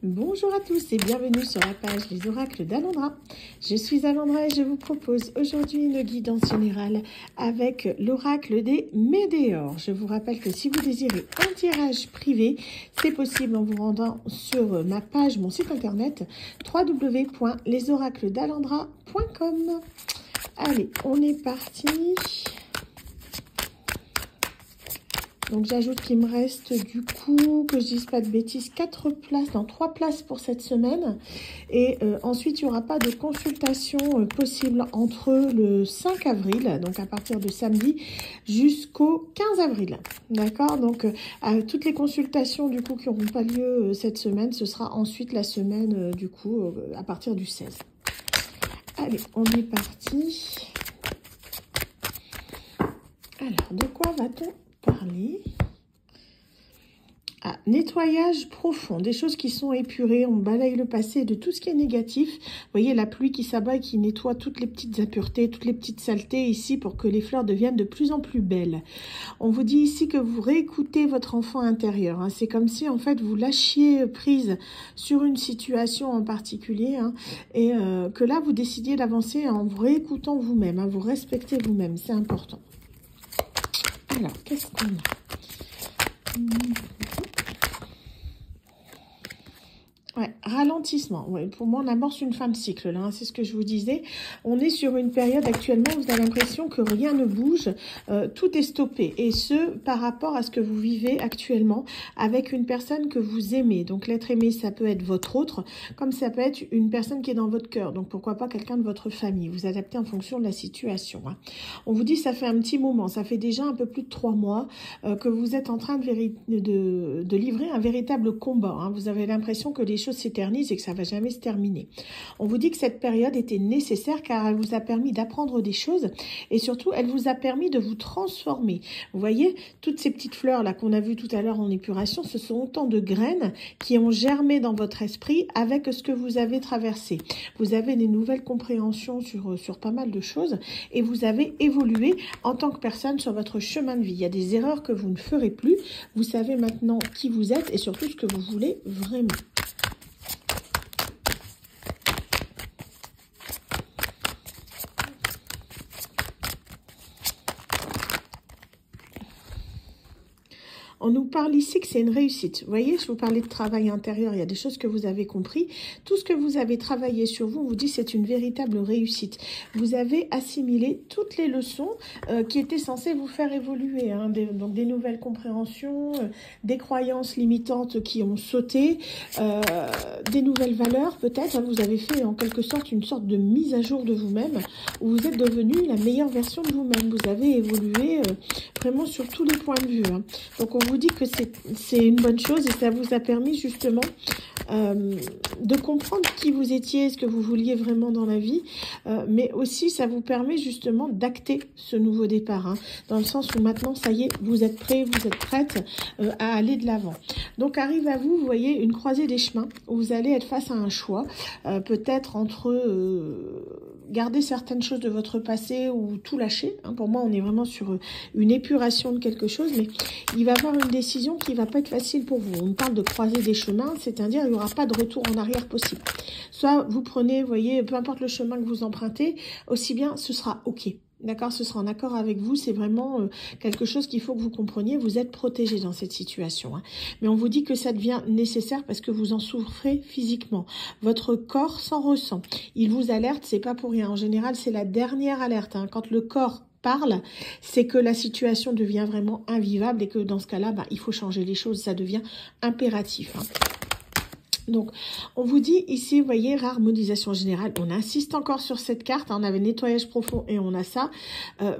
Bonjour à tous et bienvenue sur la page Les Oracles d'Alondra. Je suis Alondra et je vous propose aujourd'hui une guidance générale avec l'oracle des Médéors. Je vous rappelle que si vous désirez un tirage privé, c'est possible en vous rendant sur ma page, mon site internet www.lesoracledalondra.com. Allez, on est parti. Donc j'ajoute qu'il me reste du coup, que je dise pas de bêtises, 3 places pour cette semaine. Et ensuite, il n'y aura pas de consultation possible entre le 5 avril, donc à partir de samedi, jusqu'au 15 avril. D'accord? Donc toutes les consultations du coup qui n'auront pas lieu cette semaine, ce sera ensuite la semaine du coup à partir du 16. Allez, on est parti. Alors, de quoi va-t-on parler? Nettoyage profond, des choses qui sont épurées, on balaye le passé de tout ce qui est négatif. Vous voyez la pluie qui s'abat et qui nettoie toutes les petites impuretés, toutes les petites saletés ici pour que les fleurs deviennent de plus en plus belles. On vous dit ici que vous réécoutez votre enfant intérieur. Hein. C'est comme si en fait vous lâchiez prise sur une situation en particulier et que là vous décidiez d'avancer en vous réécoutant vous-même, vous respectez vous-même, c'est important. Alors, qu'est-ce qu'on a? Ouais, ralentissement. Ouais, pour moi, on amorce une fin de cycle, là. C'est ce que je vous disais. On est sur une période actuellement où vous avez l'impression que rien ne bouge. Tout est stoppé. Et ce, par rapport à ce que vous vivez actuellement avec une personne que vous aimez. Donc, l'être aimé, ça peut être votre autre, comme ça peut être une personne qui est dans votre cœur. Donc, pourquoi pas quelqu'un de votre famille. Vous adaptez en fonction de la situation. Hein. On vous dit, ça fait un petit moment. Ça fait déjà un peu plus de 3 mois que vous êtes en train de livrer un véritable combat. Hein. Vous avez l'impression que les choses s'éternisent et que ça va jamais se terminer. On vous dit que cette période était nécessaire car elle vous a permis d'apprendre des choses et surtout elle vous a permis de vous transformer. Vous voyez, toutes ces petites fleurs là qu'on a vues tout à l'heure en épuration, ce sont autant de graines qui ont germé dans votre esprit avec ce que vous avez traversé. Vous avez des nouvelles compréhensions sur pas mal de choses et vous avez évolué en tant que personne sur votre chemin de vie. Il y a des erreurs que vous ne ferez plus. Vous savez maintenant qui vous êtes et surtout ce que vous voulez vraiment. On nous parle ici que c'est une réussite. Vous voyez, je vous parlais de travail intérieur, il y a des choses que vous avez compris. Tout ce que vous avez travaillé sur vous, on vous dit c'est une véritable réussite. Vous avez assimilé toutes les leçons qui étaient censées vous faire évoluer. Hein, donc des nouvelles compréhensions, des croyances limitantes qui ont sauté, des nouvelles valeurs peut-être. Hein, vous avez fait en quelque sorte une sorte de mise à jour de vous-même où vous êtes devenu la meilleure version de vous-même. Vous avez évolué vraiment sur tous les points de vue. Hein. Donc on vous dit que c'est une bonne chose et ça vous a permis justement de comprendre qui vous étiez, ce que vous vouliez vraiment dans la vie, mais aussi ça vous permet justement d'acter ce nouveau départ, hein, dans le sens où maintenant ça y est, vous êtes prêts, vous êtes prêtes à aller de l'avant. Donc arrive à vous, vous voyez, une croisée des chemins où vous allez être face à un choix, peut-être entre garder certaines choses de votre passé ou tout lâcher. Hein. Pour moi, on est vraiment sur une épuration de quelque chose, mais il va y avoir une décision qui va pas être facile pour vous. On parle de croiser des chemins, c'est-à-dire il n'y aura pas de retour en arrière possible. Soit vous prenez, vous voyez, peu importe le chemin que vous empruntez, aussi bien ce sera OK. D'accord, ce sera en accord avec vous, c'est vraiment quelque chose qu'il faut que vous compreniez, vous êtes protégé dans cette situation. Hein. Mais on vous dit que ça devient nécessaire parce que vous en souffrez physiquement. Votre corps s'en ressent. Il vous alerte, c'est pas pour rien. En général, c'est la dernière alerte. Hein. Quand le corps parle, c'est que la situation devient vraiment invivable et que dans ce cas-là, il faut changer les choses, ça devient impératif. Hein. Donc, on vous dit ici, vous voyez, harmonisation générale. On insiste encore sur cette carte. Hein, on avait nettoyage profond et on a ça.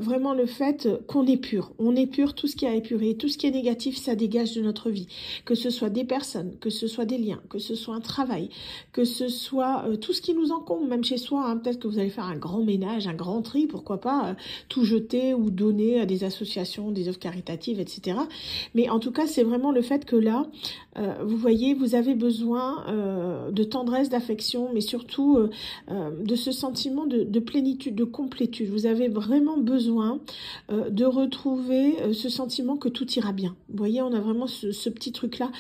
Vraiment le fait qu'on épure. On épure tout ce qui a épuré. Tout ce qui est négatif, ça dégage de notre vie. Que ce soit des personnes, que ce soit des liens, que ce soit un travail, que ce soit tout ce qui nous encombre, même chez soi. Hein, peut-être que vous allez faire un grand ménage, un grand tri, pourquoi pas tout jeter ou donner à des associations, des œuvres caritatives, etc. Mais en tout cas, c'est vraiment le fait que là, vous voyez, vous avez besoin de tendresse, d'affection, mais surtout de ce sentiment de plénitude, de complétude. Vous avez vraiment besoin de retrouver ce sentiment que tout ira bien. Vous voyez, on a vraiment ce petit truc-là,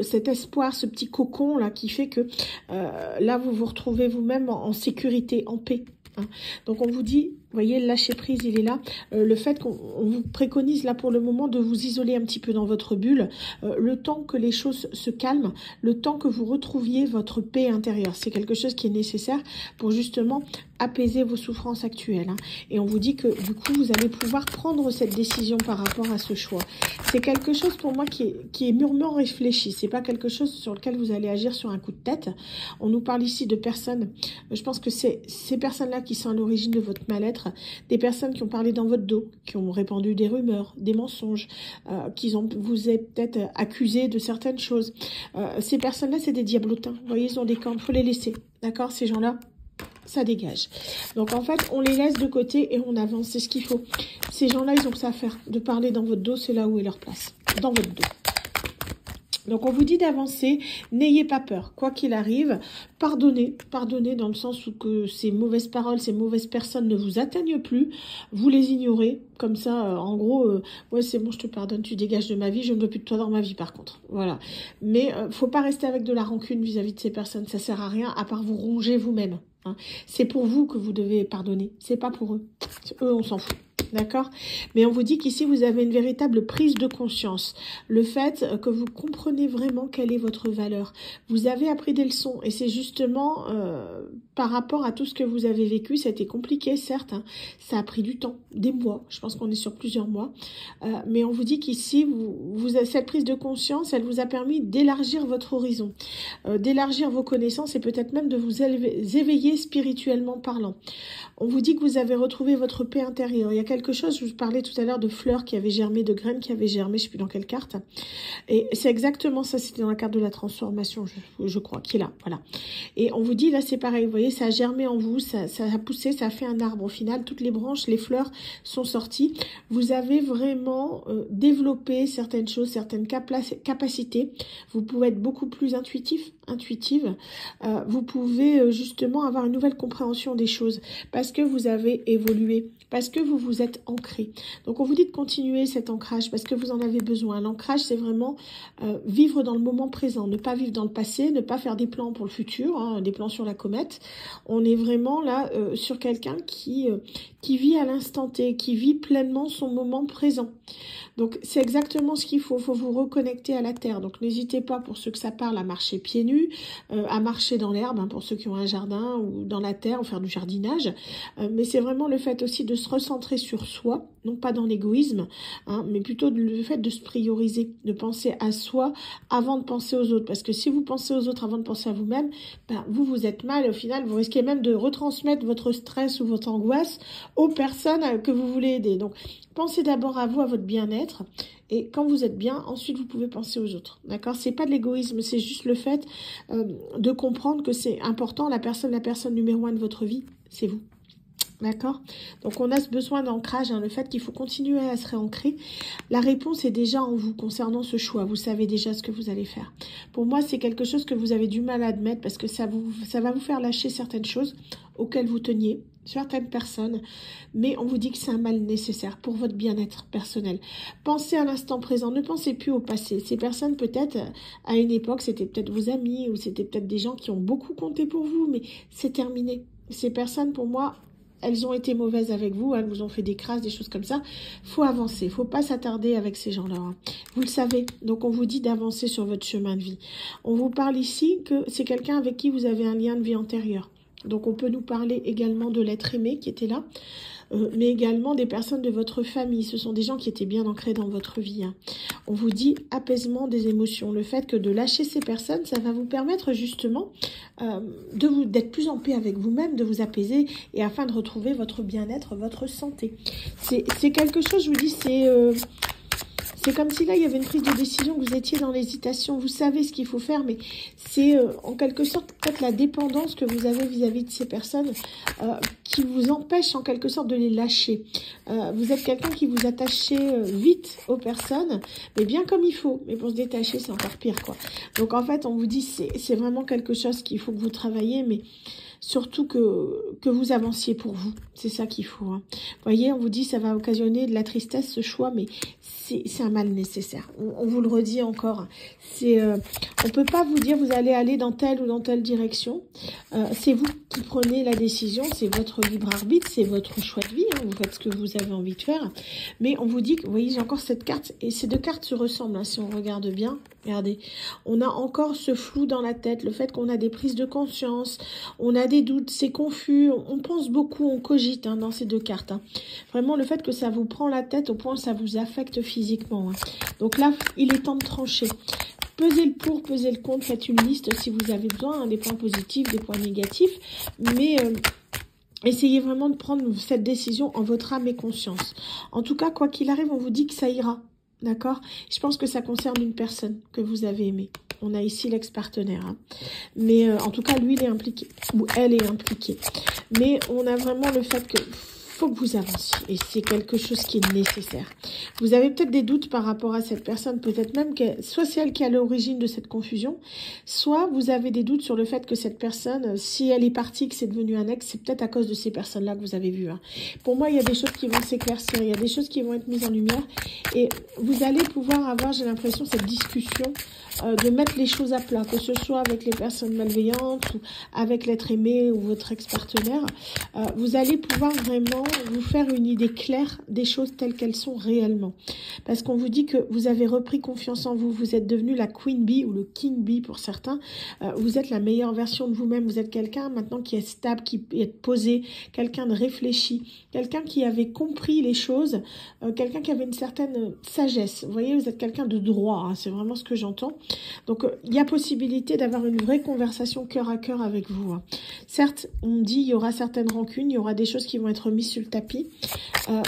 cet espoir, ce petit cocon-là qui fait que là, vous vous retrouvez vous-même en sécurité, en paix. Hein. Donc on vous dit, vous voyez, le lâcher prise, il est là. Le fait qu'on vous préconise là pour le moment de vous isoler un petit peu dans votre bulle, le temps que les choses se calment, le temps que vous retrouviez votre paix intérieure. C'est quelque chose qui est nécessaire pour justement apaiser vos souffrances actuelles. Hein. Et on vous dit que du coup, vous allez pouvoir prendre cette décision par rapport à ce choix. C'est quelque chose pour moi qui est mûrement réfléchi. C'est pas quelque chose sur lequel vous allez agir sur un coup de tête. On nous parle ici de personnes, je pense que c'est ces personnes-là qui sont à l'origine de votre mal-être, des personnes qui ont parlé dans votre dos, qui ont répandu des rumeurs, des mensonges, vous avez peut-être accusé de certaines choses. Ces personnes-là, c'est des diablotins. Vous voyez, ils ont des cornes, il faut les laisser. D'accord, ces gens-là, ça dégage. Donc en fait, on les laisse de côté et on avance, c'est ce qu'il faut. Ces gens-là, ils ont que ça à faire. De parler dans votre dos, c'est là où est leur place. Dans votre dos. Donc on vous dit d'avancer, n'ayez pas peur, quoi qu'il arrive, pardonnez dans le sens où que ces mauvaises paroles, ces mauvaises personnes ne vous atteignent plus, vous les ignorez, comme ça, en gros, ouais c'est bon, je te pardonne, tu dégages de ma vie, je ne veux plus de toi dans ma vie par contre, voilà. Mais faut pas rester avec de la rancune vis-à-vis de ces personnes, ça sert à rien, à part vous ronger vous-même. Hein. C'est pour vous que vous devez pardonner, c'est pas pour eux, eux on s'en fout. D'accord? Mais on vous dit qu'ici, vous avez une véritable prise de conscience. Le fait que vous comprenez vraiment quelle est votre valeur. Vous avez appris des leçons et c'est justement par rapport à tout ce que vous avez vécu, ça a été compliqué, certes. Hein, ça a pris du temps, des mois. Je pense qu'on est sur plusieurs mois. Mais on vous dit qu'ici, cette prise de conscience, elle vous a permis d'élargir votre horizon, d'élargir vos connaissances et peut-être même de vous éveiller spirituellement parlant. On vous dit que vous avez retrouvé votre paix intérieure. Il y a quelque chose, je vous parlais tout à l'heure de fleurs qui avaient germé, de graines qui avaient germé, je ne sais plus dans quelle carte. Et c'est exactement ça, c'était dans la carte de la transformation, je crois, qui est là, voilà. Et on vous dit, là c'est pareil, vous voyez, ça a germé en vous, ça a poussé, ça a fait un arbre. Au final, toutes les branches, les fleurs sont sorties. Vous avez vraiment développé certaines choses, certaines capacités. Vous pouvez être beaucoup plus intuitive. Vous pouvez justement avoir une nouvelle compréhension des choses parce que vous avez évolué, parce que vous vous êtes ancré. Donc on vous dit de continuer cet ancrage parce que vous en avez besoin. L'ancrage, c'est vraiment vivre dans le moment présent, ne pas vivre dans le passé, ne pas faire des plans pour le futur, hein, des plans sur la comète. On est vraiment là sur quelqu'un qui vit à l'instant T, qui vit pleinement son moment présent. Donc c'est exactement ce qu'il faut. Il faut vous reconnecter à la terre. Donc n'hésitez pas, pour ceux que ça parle, à marcher pieds nus, à marcher dans l'herbe, hein, pour ceux qui ont un jardin ou dans la terre, ou faire du jardinage. Mais c'est vraiment le fait aussi de se recentrer sur soi, non pas dans l'égoïsme, hein, mais plutôt le fait de se prioriser, de penser à soi avant de penser aux autres. Parce que si vous pensez aux autres avant de penser à vous-même, ben, vous êtes mal. Au final, vous risquez même de retransmettre votre stress ou votre angoisse aux personnes que vous voulez aider. Donc, pensez d'abord à vous, à votre bien-être. Et quand vous êtes bien, ensuite, vous pouvez penser aux autres. D'accord? C'est pas de l'égoïsme, c'est juste le fait de comprendre que c'est important. La personne numéro 1 de votre vie, c'est vous. D'accord? Donc, on a ce besoin d'ancrage, hein, le fait qu'il faut continuer à se réancrer. La réponse est déjà en vous concernant ce choix. Vous savez déjà ce que vous allez faire. Pour moi, c'est quelque chose que vous avez du mal à admettre parce que ça va vous faire lâcher certaines choses auxquelles vous teniez, certaines personnes, mais on vous dit que c'est un mal nécessaire pour votre bien-être personnel. Pensez à l'instant présent, ne pensez plus au passé. Ces personnes, peut-être, à une époque, c'était peut-être vos amis ou c'était peut-être des gens qui ont beaucoup compté pour vous, mais c'est terminé. Ces personnes, pour moi, elles ont été mauvaises avec vous, elles vous ont fait des crasses, des choses comme ça. Faut avancer, faut pas s'attarder avec ces gens-là. Hein. Vous le savez, donc on vous dit d'avancer sur votre chemin de vie. On vous parle ici que c'est quelqu'un avec qui vous avez un lien de vie antérieur. Donc on peut nous parler également de l'être aimé qui était là, mais également des personnes de votre famille. Ce sont des gens qui étaient bien ancrés dans votre vie. Hein. On vous dit apaisement des émotions. Le fait que de lâcher ces personnes, ça va vous permettre justement d'être plus en paix avec vous-même, de vous apaiser et afin de retrouver votre bien-être, votre santé. C'est quelque chose, je vous dis, C'est comme si là, il y avait une prise de décision, que vous étiez dans l'hésitation. Vous savez ce qu'il faut faire, mais c'est en quelque sorte peut-être la dépendance que vous avez vis-à-vis de ces personnes qui vous empêche en quelque sorte de les lâcher. Vous êtes quelqu'un qui vous attachez vite aux personnes, mais bien comme il faut. Mais pour se détacher, c'est encore pire, quoi. Donc en fait, on vous dit, c'est vraiment quelque chose qu'il faut que vous travaillez, mais surtout que vous avanciez pour vous. C'est ça qu'il faut. Hein. Vous voyez, on vous dit, ça va occasionner de la tristesse, ce choix, mais c'est un mal nécessaire. On vous le redit encore. On peut pas vous dire, vous allez aller dans telle ou dans telle direction. C'est vous qui prenez la décision, c'est votre libre arbitre, c'est votre choix de vie. Hein, vous faites ce que vous avez envie de faire. Mais on vous dit, vous voyez, j'ai encore cette carte, et ces deux cartes se ressemblent, hein, si on regarde bien. Regardez, on a encore ce flou dans la tête, le fait qu'on a des prises de conscience, on a des doutes, c'est confus, on pense beaucoup, on cogite hein, dans ces deux cartes. Hein. Vraiment, le fait que ça vous prend la tête au point que ça vous affecte physiquement. Hein. Donc là, il est temps de trancher. Pesez le pour, pesez le contre, faites une liste si vous avez besoin, hein, des points positifs, des points négatifs, mais essayez vraiment de prendre cette décision en votre âme et conscience. En tout cas, quoi qu'il arrive, on vous dit que ça ira. D'accord? Je pense que ça concerne une personne que vous avez aimée. On a ici l'ex-partenaire. Hein. Mais en tout cas, lui, il est impliqué. Ou elle est impliquée. Mais on a vraiment le fait que faut que vous avanciez. Et c'est quelque chose qui est nécessaire. Vous avez peut-être des doutes par rapport à cette personne. Peut-être même que soit c'est elle qui est à l'origine de cette confusion. Soit vous avez des doutes sur le fait que cette personne, si elle est partie, que c'est devenu un ex, c'est peut-être à cause de ces personnes-là que vous avez vues. Hein. Pour moi, il y a des choses qui vont s'éclaircir. Il y a des choses qui vont être mises en lumière. Et vous allez pouvoir avoir, j'ai l'impression, cette discussion de mettre les choses à plat, que ce soit avec les personnes malveillantes ou avec l'être aimé ou votre ex-partenaire. Vous allez pouvoir vraiment vous faire une idée claire des choses telles qu'elles sont réellement. Parce qu'on vous dit que vous avez repris confiance en vous, vous êtes devenu la Queen Bee ou le King Bee pour certains. Vous êtes la meilleure version de vous-même, vous êtes quelqu'un maintenant qui est stable, qui est posé, quelqu'un de réfléchi, quelqu'un qui avait compris les choses, quelqu'un qui avait une certaine sagesse. Vous voyez, vous êtes quelqu'un de droit, hein, c'est vraiment ce que j'entends. Donc, il y a possibilité d'avoir une vraie conversation cœur à cœur avec vous. Hein. Certes, on me dit il y aura certaines rancunes, il y aura des choses qui vont être mises sur le tapis,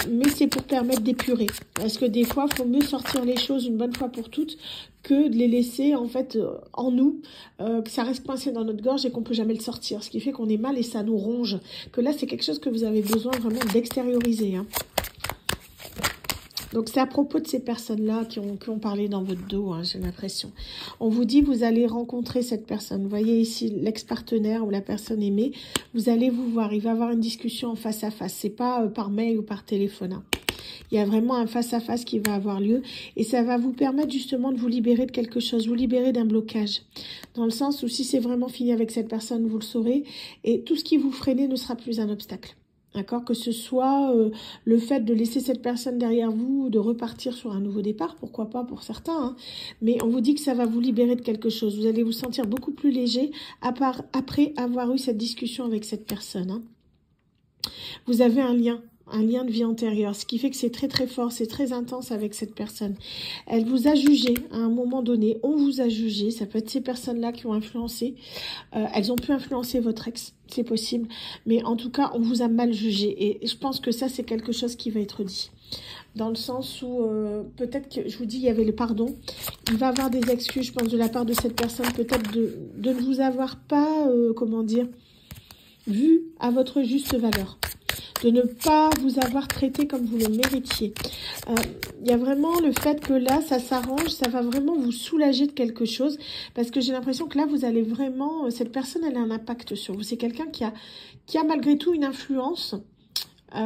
mais c'est pour permettre d'épurer. Parce que des fois, il faut mieux sortir les choses une bonne fois pour toutes que de les laisser en fait en nous, que ça reste coincé dans notre gorge et qu'on peut jamais le sortir. Ce qui fait qu'on est mal et ça nous ronge. Que là, c'est quelque chose que vous avez besoin vraiment d'extérioriser. Hein. Donc, c'est à propos de ces personnes-là qui ont parlé dans votre dos, hein, j'ai l'impression. On vous dit, vous allez rencontrer cette personne. Vous voyez ici l'ex-partenaire ou la personne aimée. Vous allez vous voir. Il va y avoir une discussion en face à face. C'est pas par mail ou par téléphone. Hein. Il y a vraiment un face-à-face qui va avoir lieu. Et ça va vous permettre justement de vous libérer de quelque chose. Vous libérer d'un blocage. Dans le sens où si c'est vraiment fini avec cette personne, vous le saurez. Et tout ce qui vous freinait ne sera plus un obstacle. D'accord, que ce soit le fait de laisser cette personne derrière vous, de repartir sur un nouveau départ, pourquoi pas pour certains. Hein. Mais on vous dit que ça va vous libérer de quelque chose. Vous allez vous sentir beaucoup plus léger après avoir eu cette discussion avec cette personne. Hein. Vous avez un lien de vie antérieure, ce qui fait que c'est très très fort, c'est très intense avec cette personne. Elle vous a jugé à un moment donné, on vous a jugé, ça peut être ces personnes-là qui ont influencé, elles ont pu influencer votre ex, c'est possible, mais en tout cas, on vous a mal jugé, et je pense que ça, c'est quelque chose qui va être dit. Dans le sens où, peut-être que, je vous dis, il y avait le pardon, il va y avoir des excuses, je pense, de la part de cette personne, peut-être de ne vous avoir pas, comment dire, vu à votre juste valeur. De ne pas vous avoir traité comme vous le méritiez. Il y a vraiment le fait que là, ça s'arrange, ça va vraiment vous soulager de quelque chose, parce que j'ai l'impression que là, vous allez vraiment, cette personne, elle a un impact sur vous. C'est quelqu'un qui a malgré tout une influence,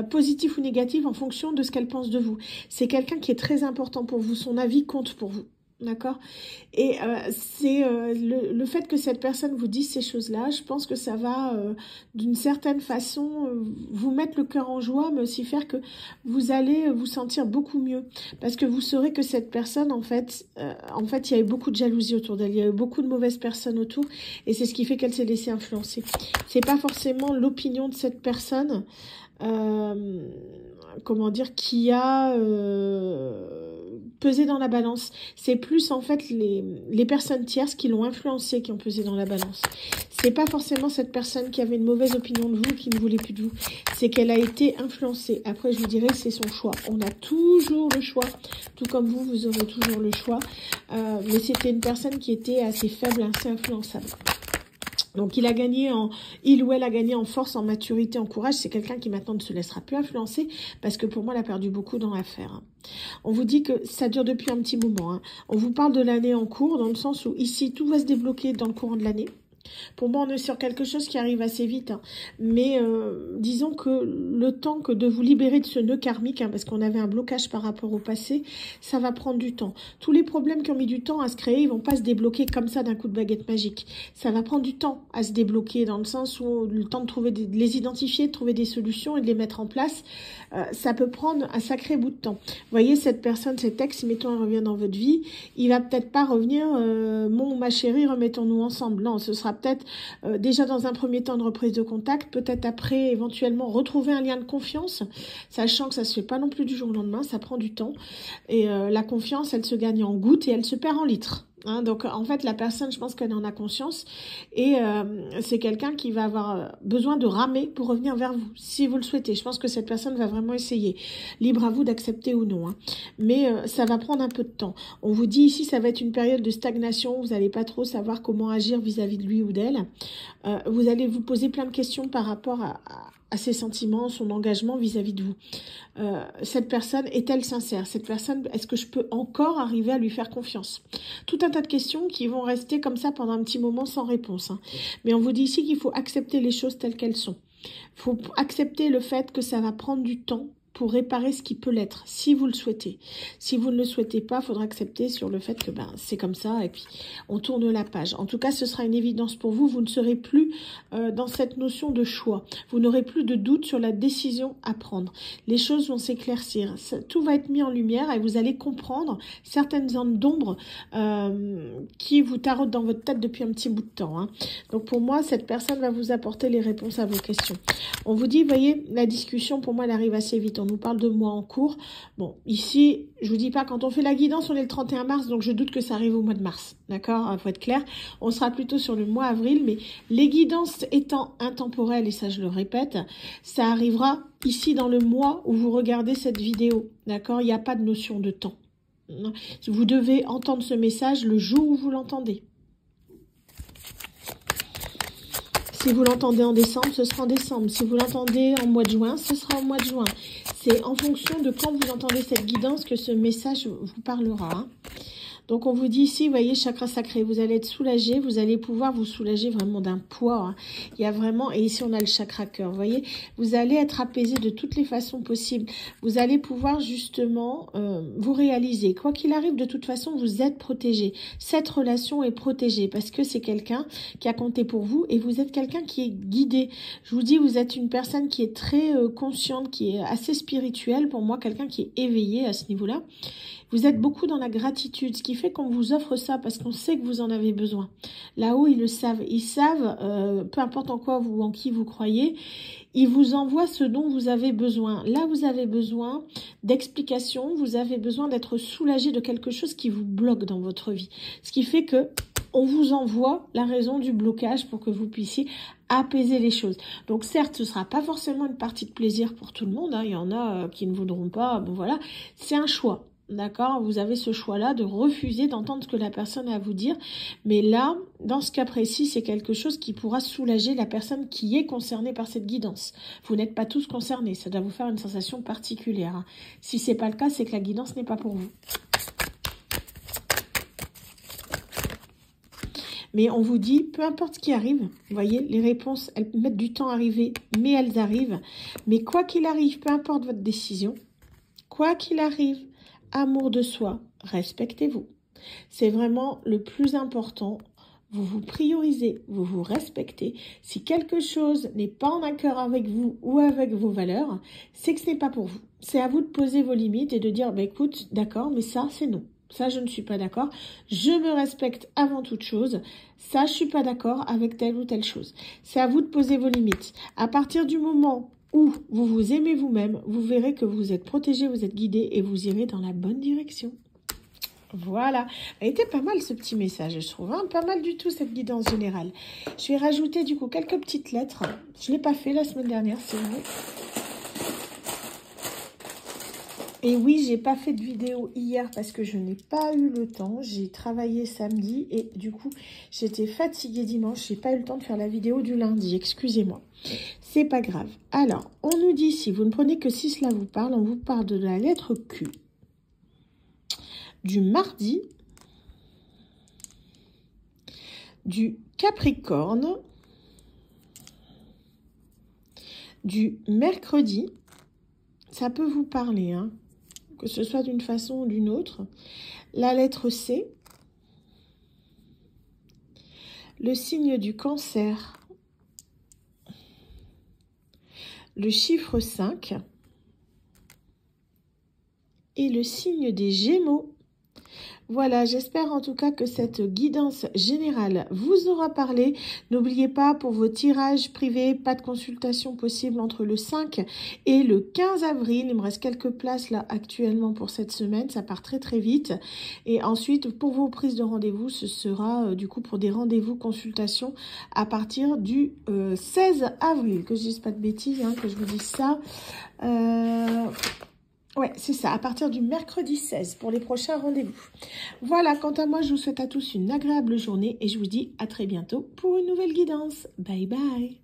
positive ou négative, en fonction de ce qu'elle pense de vous. C'est quelqu'un qui est très important pour vous, son avis compte pour vous. D'accord? Et c'est le fait que cette personne vous dise ces choses-là, je pense que ça va, d'une certaine façon, vous mettre le cœur en joie, mais aussi faire que vous allez vous sentir beaucoup mieux. Parce que vous saurez que cette personne, en fait, il y a eu beaucoup de jalousie autour d'elle, il y a eu beaucoup de mauvaises personnes autour, et c'est ce qui fait qu'elle s'est laissée influencer. C'est pas forcément l'opinion de cette personne, comment dire, qui a pesé dans la balance. C'est plus en fait les personnes tierces qui l'ont influencé qui ont pesé dans la balance. C'est pas forcément cette personne qui avait une mauvaise opinion de vous, qui ne voulait plus de vous. C'est qu'elle a été influencée. Après, je vous dirais, c'est son choix. On a toujours le choix. Tout comme vous, vous aurez toujours le choix. Mais c'était une personne qui était assez faible, assez influençable. Donc il ou elle a gagné en force, en maturité, en courage. C'est quelqu'un qui maintenant ne se laissera plus influencer parce que pour moi, elle a perdu beaucoup dans l'affaire. On vous dit que ça dure depuis un petit moment. On vous parle de l'année en cours dans le sens où ici, tout va se débloquer dans le courant de l'année. Pour moi, on est sur quelque chose qui arrive assez vite. Mais disons que le temps que de vous libérer de ce nœud karmique, parce qu'on avait un blocage par rapport au passé, ça va prendre du temps. Tous les problèmes qui ont mis du temps à se créer, ils vont pas se débloquer comme ça d'un coup de baguette magique. Ça va prendre du temps à se débloquer dans le sens où le temps de trouver de les identifier, de trouver des solutions et de les mettre en place. Ça peut prendre un sacré bout de temps. Vous voyez, cette personne, cet ex, mettons, elle revient dans votre vie, il va peut-être pas revenir, mon ou ma chérie, remettons-nous ensemble. Non, ce sera peut-être déjà dans un premier temps une reprise de contact, peut-être après éventuellement retrouver un lien de confiance, sachant que ça se fait pas non plus du jour au lendemain, ça prend du temps. Et la confiance, elle se gagne en gouttes et elle se perd en litres. Donc en fait la personne, je pense qu'elle en a conscience et c'est quelqu'un qui va avoir besoin de ramer pour revenir vers vous si vous le souhaitez. Je pense que cette personne va vraiment essayer, libre à vous d'accepter ou non, mais ça va prendre un peu de temps. On vous dit ici ça va être une période de stagnation, vous n'allez pas trop savoir comment agir vis-à-vis de lui ou d'elle. Vous allez vous poser plein de questions par rapport à ses sentiments, son engagement vis-à-vis de vous. Cette personne est-elle sincère? Cette personne, est-ce que je peux encore arriver à lui faire confiance? Tout un tas de questions qui vont rester comme ça pendant un petit moment sans réponse. Mais on vous dit ici qu'il faut accepter les choses telles qu'elles sont. Il faut accepter le fait que ça va prendre du temps pour réparer ce qui peut l'être, si vous le souhaitez. Si vous ne le souhaitez pas, il faudra accepter sur le fait que c'est comme ça et puis on tourne la page. En tout cas, ce sera une évidence pour vous. Vous ne serez plus dans cette notion de choix. Vous n'aurez plus de doute sur la décision à prendre. Les choses vont s'éclaircir. Tout va être mis en lumière et vous allez comprendre certaines zones d'ombre qui vous taraudent dans votre tête depuis un petit bout de temps. Donc pour moi, cette personne va vous apporter les réponses à vos questions. On vous dit, voyez, la discussion, pour moi, elle arrive assez vite. On nous parle de mois en cours. Bon, ici, je vous dis pas, quand on fait la guidance, on est le 31 mars, donc je doute que ça arrive au mois de mars. D'accord? Il faut être clair. On sera plutôt sur le mois avril, mais les guidances étant intemporelles, et ça je le répète, ça arrivera ici dans le mois où vous regardez cette vidéo. D'accord? Il n'y a pas de notion de temps. Vous devez entendre ce message le jour où vous l'entendez. Si vous l'entendez en décembre, ce sera en décembre. Si vous l'entendez en mois de juin, ce sera en mois de juin. C'est en fonction de quand vous entendez cette guidance que ce message vous parlera. Donc, on vous dit ici, vous voyez, chakra sacré, vous allez être soulagé, vous allez pouvoir vous soulager vraiment d'un poids. Il y a vraiment, et ici, on a le chakra cœur, vous voyez, vous allez être apaisé de toutes les façons possibles. Vous allez pouvoir justement vous réaliser. Quoi qu'il arrive, de toute façon, vous êtes protégé. Cette relation est protégée parce que c'est quelqu'un qui a compté pour vous et vous êtes quelqu'un qui est guidé. Je vous dis, vous êtes une personne qui est très consciente, qui est assez spirituelle. Pour moi, quelqu'un qui est éveillé à ce niveau-là. Vous êtes beaucoup dans la gratitude, ce qui fait qu'on vous offre ça parce qu'on sait que vous en avez besoin. Là-haut, ils le savent. Ils savent, peu importe en quoi ou en qui vous croyez, ils vous envoient ce dont vous avez besoin. Là, vous avez besoin d'explications, vous avez besoin d'être soulagé de quelque chose qui vous bloque dans votre vie. Ce qui fait que on vous envoie la raison du blocage pour que vous puissiez apaiser les choses. Donc certes, ce sera pas forcément une partie de plaisir pour tout le monde. Il y en a qui ne voudront pas. Bon voilà, c'est un choix. D'accord, vous avez ce choix-là de refuser d'entendre ce que la personne a à vous dire. Mais là, dans ce cas précis, c'est quelque chose qui pourra soulager la personne qui est concernée par cette guidance. Vous n'êtes pas tous concernés, ça doit vous faire une sensation particulière. Si c'est pas le cas, c'est que la guidance n'est pas pour vous. Mais on vous dit, peu importe ce qui arrive, vous voyez, les réponses, elles mettent du temps à arriver, mais elles arrivent. Mais quoi qu'il arrive, peu importe votre décision, quoi qu'il arrive, amour de soi, respectez-vous. C'est vraiment le plus important. Vous vous priorisez, vous vous respectez. Si quelque chose n'est pas en accord avec vous ou avec vos valeurs, c'est que ce n'est pas pour vous. C'est à vous de poser vos limites et de dire, bah, écoute, d'accord, mais ça, c'est non. Ça, je ne suis pas d'accord. Je me respecte avant toute chose. Ça, je suis pas d'accord avec telle ou telle chose. C'est à vous de poser vos limites. À partir du moment où vous vous aimez vous-même, vous verrez que vous êtes protégé, vous êtes guidé et vous irez dans la bonne direction. Voilà, elle était pas mal ce petit message, je trouve, hein, pas mal du tout cette guidance générale. Je vais rajouter du coup quelques petites lettres. Je ne l'ai pas fait la semaine dernière, c'est vrai. Et oui, j'ai pas fait de vidéo hier parce que je n'ai pas eu le temps. J'ai travaillé samedi et du coup, j'étais fatiguée dimanche. J'ai pas eu le temps de faire la vidéo du lundi, excusez-moi. C'est pas grave. Alors, on nous dit ici, vous ne prenez que si cela vous parle, on vous parle de la lettre Q. Du mardi, du Capricorne, du mercredi, ça peut vous parler, hein, que ce soit d'une façon ou d'une autre. La lettre C, le signe du Cancer, le chiffre 5 et le signe des Gémeaux. Voilà, j'espère en tout cas que cette guidance générale vous aura parlé. N'oubliez pas, pour vos tirages privés, pas de consultation possible entre le 5 et le 15 avril. Il me reste quelques places là actuellement pour cette semaine, ça part très très vite. Et ensuite, pour vos prises de rendez-vous, ce sera du coup pour des rendez-vous consultation à partir du 16 avril. Que je dise pas de bêtises, hein, que je vous dise ça. Ouais, c'est ça, à partir du mercredi 16 pour les prochains rendez-vous. Voilà, quant à moi, je vous souhaite à tous une agréable journée et je vous dis à très bientôt pour une nouvelle guidance. Bye bye.